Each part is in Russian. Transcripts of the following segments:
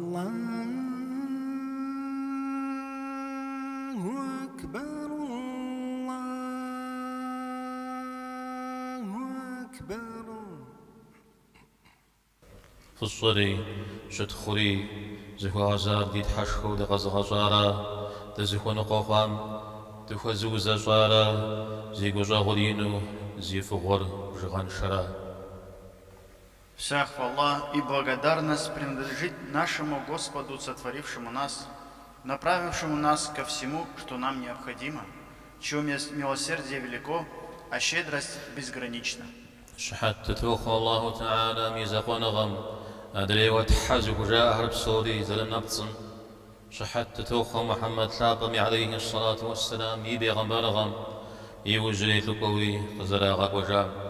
الله أكبر الله أكبر فصري شتخري زهو عزار ديت حشخو دغز غزارا دزهو نقوخام دخو زوزا شارا زيغو жаغулину зифугор жиган шара. Вся хвала и благодарность принадлежит нашему Господу, сотворившему нас, направившему нас ко всему, что нам необходимо, чье милосердие велико, а щедрость безгранична. شحت توخ الله تعالى ميزاق ونغم أدري وتحزق جاء هرب صوري زل نبطن شحت توخ محمد لاقم عليه الصلاة والسلام يبي غمبرغم يوجري تلقوي فزراغ وجام.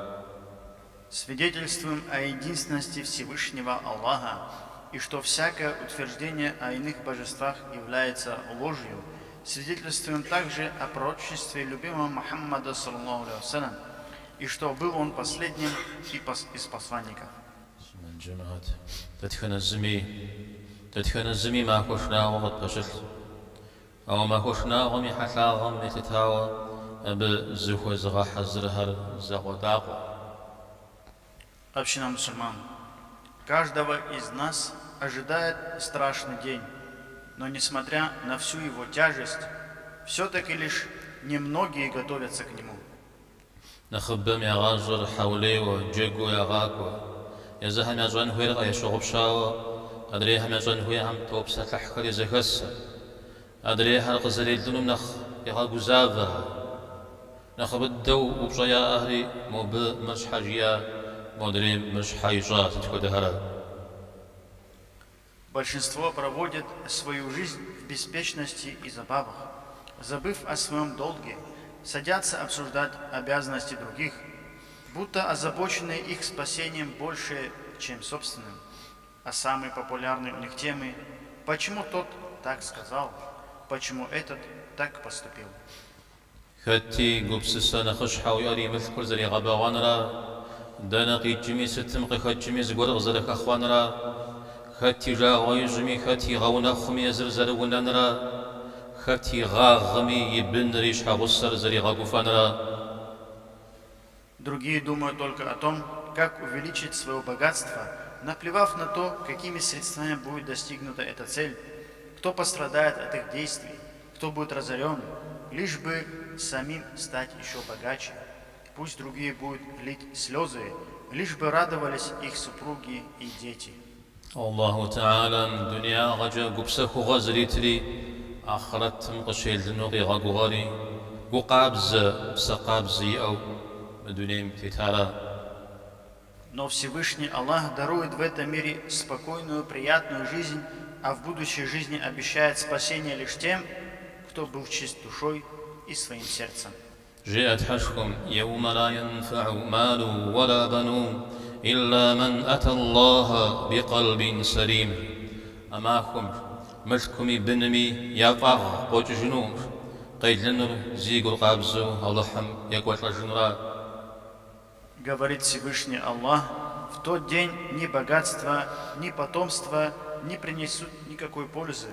Свидетельствуем о единственности Всевышнего Аллаха и что всякое утверждение о иных божествах является ложью. Свидетельствуем также о пророчестве любимого Мухаммада саллаллаху алейхи вассалям и что был он последним из посланников. تدخن الزمي ما خشنا وغط بشت أو ما خشنا غمي حتى غمي تتاوى أب زخو زغا حزرهر زغو داقو. Община мусульман, каждого из нас ожидает страшный день, но несмотря на всю его тяжесть, все-таки лишь немногие готовятся к нему. نخبم يا غاجر حولي وجيقو يا غاكو يا زهم يا جوان هوير يا شغب شاوى أدريهم يا جوان هوير هم توبسة تحكر يا زخسة أدريها القزري الدنم نخ يا غاقو زافها نخب الدو وبشايا أهلي مو بمش حاجيا مدري مش حاجات تكودهرا. Большинство проводит свою жизнь в беспечности и забавах, забыв о своем долге, садятся обсуждать обязанности других, будто озабочены их спасением больше, чем собственным. А самые популярные у них темы – почему тот так сказал, почему этот так поступил. خاتي قبسسا نخش حاوي أري مثل زري غابا وانرا دانقي جمي ستم قخات جمي زغور غزرك أخوانرا خاتي جا غوي جمي خاتي غونا خمي زرزر ونانرا خاتي غاغمي يبن ريش حاغسر زري غاقوفانرا. Другие думают только о том, как увеличить свое богатство, наплевав на то, какими средствами будет достигнута эта цель, кто пострадает от их действий, кто будет разорен, лишь бы самим стать еще богаче. Пусть другие будут лить слезы, лишь бы радовались их супруги и дети. الله تعالى دنيا غجا قبسخ غزريتري آخرت مقشيل دنوغي غاقوغاري ققابز بسقابزي أو دنيا متتارا. Но Всевышний Аллах дарует в этом мире спокойную, приятную жизнь, а в будущей жизни обещает спасение лишь тем, кто был чист душой и своим сердцем. جاءت حشكم يوم لا ينفع مال ولا بنون إلا من أتى الله بقلب سليم. أماكم مشكمي بنمي يقع قوت جنوم قيد لنر زيق القابزو اللحم يقوت الجنرا. Говорит Всевышний Аллах, в тот день ни богатство, ни потомство не принесут никакой пользы.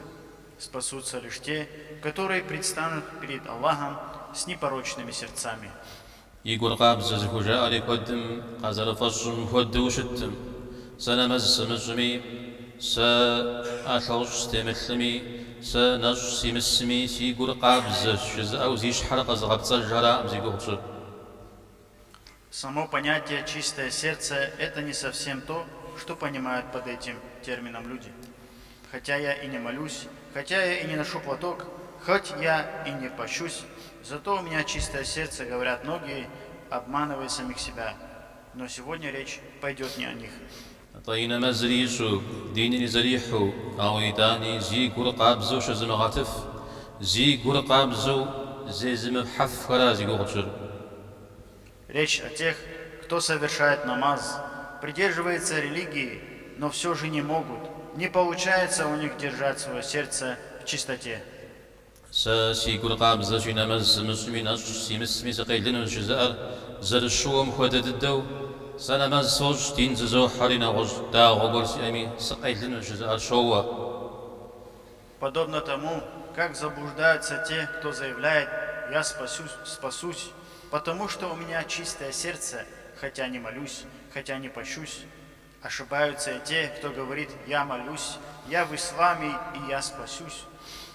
Спасутся лишь те, которые предстанут перед Аллахом с непорочными сердцами. يقول قابز زكوجا علي قدم قازل فصم خد وشتم سنمز سمزمي سأشوش تمثمي سنش سمسمي سيقول قابز شز أو زيش حرق زغبت الجراء زيقول شر. Само понятие «чистое сердце» – это не совсем то, что понимают под этим термином люди. Хотя я и не молюсь, хотя я и не ношу платок, хоть я и не пощусь, зато у меня чистое сердце, говорят многие, обманывая самих себя. Но сегодня речь пойдет не о них. طين مزريشو ديني زريحو أو يداني زي قرقابزو شزم غاتف زي قرقابزو زي زم حفرا زي قرقشر. Речь о тех, кто совершает намаз, придерживается религии, но все же не могут, не получается у них держать свое сердце в чистоте. ساسي قرقابزو شينا مز مسمين أشسي مسمي سقيلن الجزائر زر الشوم خدد الدو سنمز سوج تين زو حرنا غج دا غبر سيامي سقيلن الجزائر شوى подобно тому, как заблуждаются те, кто заявляет: «Я спасусь, потому что у меня чистое сердце, хотя не молюсь, хотя не пощусь». Ошибаются и те, кто говорит: «Я молюсь, я в исламе и я спасусь,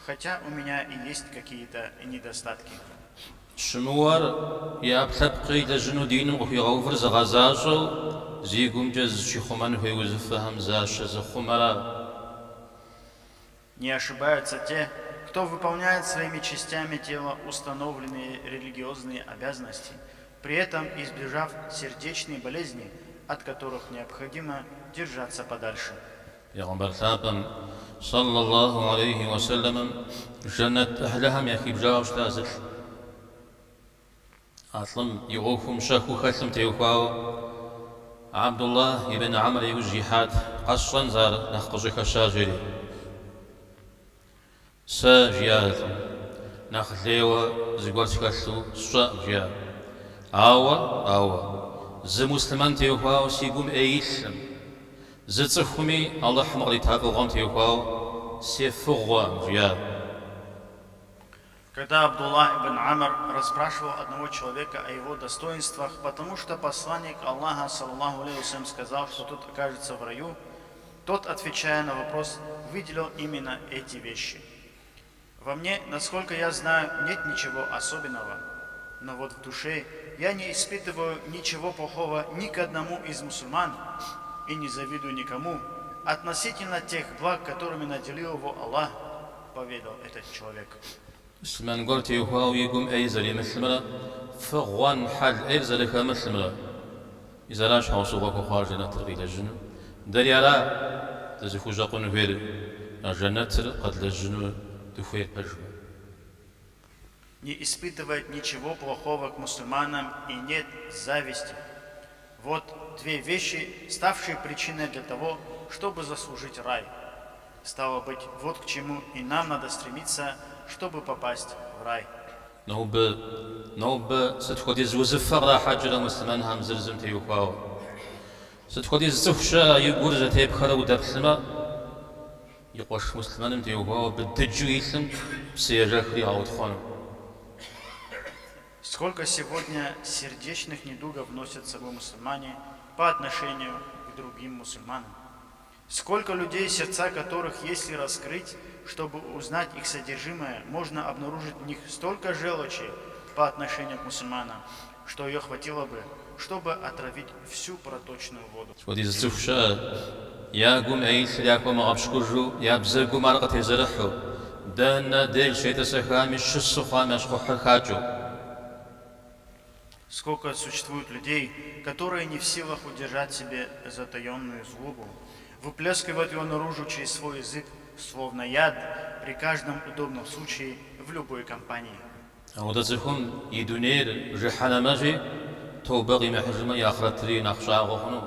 хотя у меня и есть какие-то недостатки». شموار يابلبقي لجنو دينو في غوفر زغازاشو زيقوم جز شيخومان في وزفهم زاش زخمرا. Не ошибаются те, кто выполняет своими частями тела установленные религиозные обязанности, при этом избежав сердечной болезни, от которых необходимо держаться подальше. Пейгамбар сапам саллаллаху алейхи ва саллям жаннат ахлахам яхи бжауштазил. Аслам югухум шаху хасам теухау Абдуллах ибн Амр южихад қашсан зар нахқажи хашажири. Са жиял нахлева зигварчкаслу ша жиял. Ауа зи муслиман теухау сигум эйлсам. Зи цихуми Аллах мағли тақылған теухау сефугва жиял. Когда Абдуллах ибн Амр расспрашивал одного человека о его достоинствах, потому что посланник Аллаха, саллаллаху алейхи вассалям, сказал, что тот окажется в раю, тот, отвечая на вопрос, выделил именно эти вещи. Во мне, насколько я знаю, нет ничего особенного, но вот в душе я не испытываю ничего плохого ни к одному из мусульман и не завидую никому относительно тех благ, которыми наделил его Аллах, поведал этот человек. مسلمان قلت يخواو يقوم أيزلي مثلنا فغوان حل أيزلك مثلنا إذا لاش حوصوك وخارجنا ترغي للجنة داري على تزفو جاقون فير الجنة قد للجنة تفير بجوة. Не испытывает ничего плохого к мусульманам и нет зависти. Вот две вещи, ставшие причиной для того, чтобы заслужить рай. Стало быть, вот к чему и нам надо стремиться, чтобы попасть в рай. نوب ستخدي زوزفر را حاجة مسلمان هم زرزم تيوخواو ستخدي زفشا يقول زتيب خلو دبسما يقوش مسلمان تيوخواو بالدجو يسم بسيجاخري عود خانو. Сколько сегодня сердечных недугов носят с собой мусульмане по отношению к другим мусульманам. Сколько людей, сердца которых, если раскрыть, чтобы узнать их содержимое, можно обнаружить в них столько желчи по отношению к мусульманам, что ее хватило бы, чтобы отравить всю проточную воду. ودي زفشا يا قوم أيث يا قوم أبشكرجو يا بزرقو مرقة زرحو دانا ديل شيء سخامي شسو خامش خحكاجو. Сколько существует людей, которые не в силах удержать себе затаенную злобу, выплескивают его наружу через свой язык, словно яд, при каждом удобном случае в любой компании. أودزكم يدونير جحنا ماجي توبغي محجمة يا خرطري نخشى غخنو.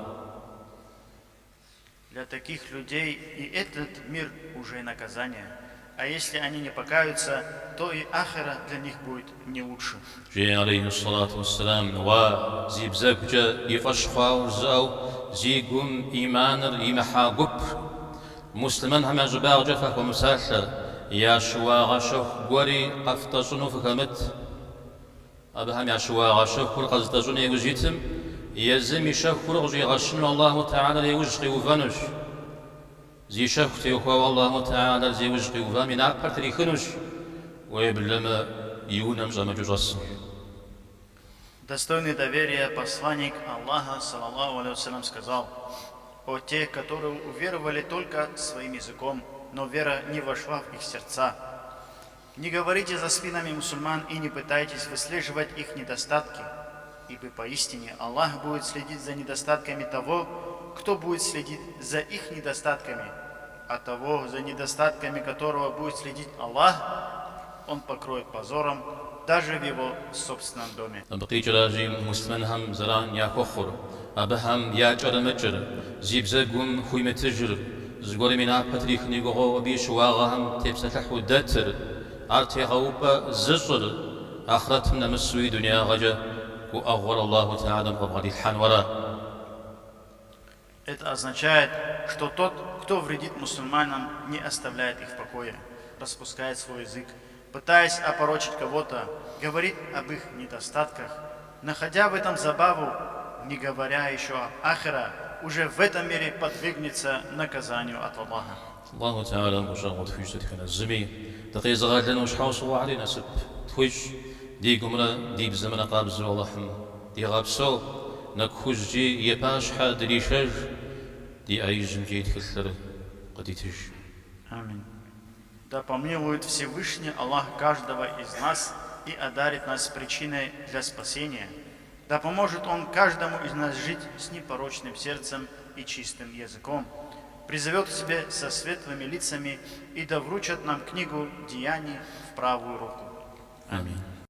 Для таких людей и этот мир уже наказание. А если они не покаются, то и ахира для них будет не лучше. جي عليه الصلاة والسلام وزيب زبجة يفشخوا وزاو زيقوم إيمانر إيمحا قبر مسلمان هم جباغ جفاك ومساشر يا شوا غشخ قوري قفتشنو فكمت أبهم يا شوا غشخ كل قزتشنو يوجيتم يزم يشخ كل غجي غشنو الله تعالى يوجخي وفنش زي شخ تيوخوا والله تعالى زي وجخي وفامي ناقر تريخنش ويبلما يونم جمجو جص. Достойный доверия посланник Аллаха, саллаллаху алейхи вассалям, сказал: «О те, которые уверовали только своим языком, но вера не вошла в их сердца. Не говорите за спинами мусульман и не пытайтесь выслеживать их недостатки, ибо поистине Аллах будет следить за недостатками того, кто будет следить за их недостатками, а того, за недостатками которого будет следить Аллах, Он покроет позором даже в его собственном доме». بقي جراجي مسلمان هم زران يا كخر أبهم يا جرمجر زيب زقوم خوي متجر زقول من أبتريخ نيجو بيش واغهم تبسح ودتر أرتي غوبا زجر آخرتنا مسوي دنيا غجا وأغور الله تعالى بغض الحنورة. Это означает, что тот, кто вредит мусульманам, не оставляет их в покое. распускает свой язык, пытаясь опорочить кого-то, говорит об их недостатках, находя в этом забаву, не говоря еще об ахира, уже в этом мире подвигнется наказанию от Аллаха. الله تعالى مشاغل في جدتنا الزمي دقي زغال لنا وش حاوصوا علينا سب تخوش ديكم لا ديب زمن قابز والله دي غابسو نكوش جي يباش حد ريشج دي أيجم جي تكسر قديتج. Аминь. Да помилует Всевышний Аллах каждого из нас и одарит нас причиной для спасения. Да поможет Он каждому из нас жить с непорочным сердцем и чистым языком. Призовет к себе со светлыми лицами и да вручат нам книгу деяний в правую руку. Аминь.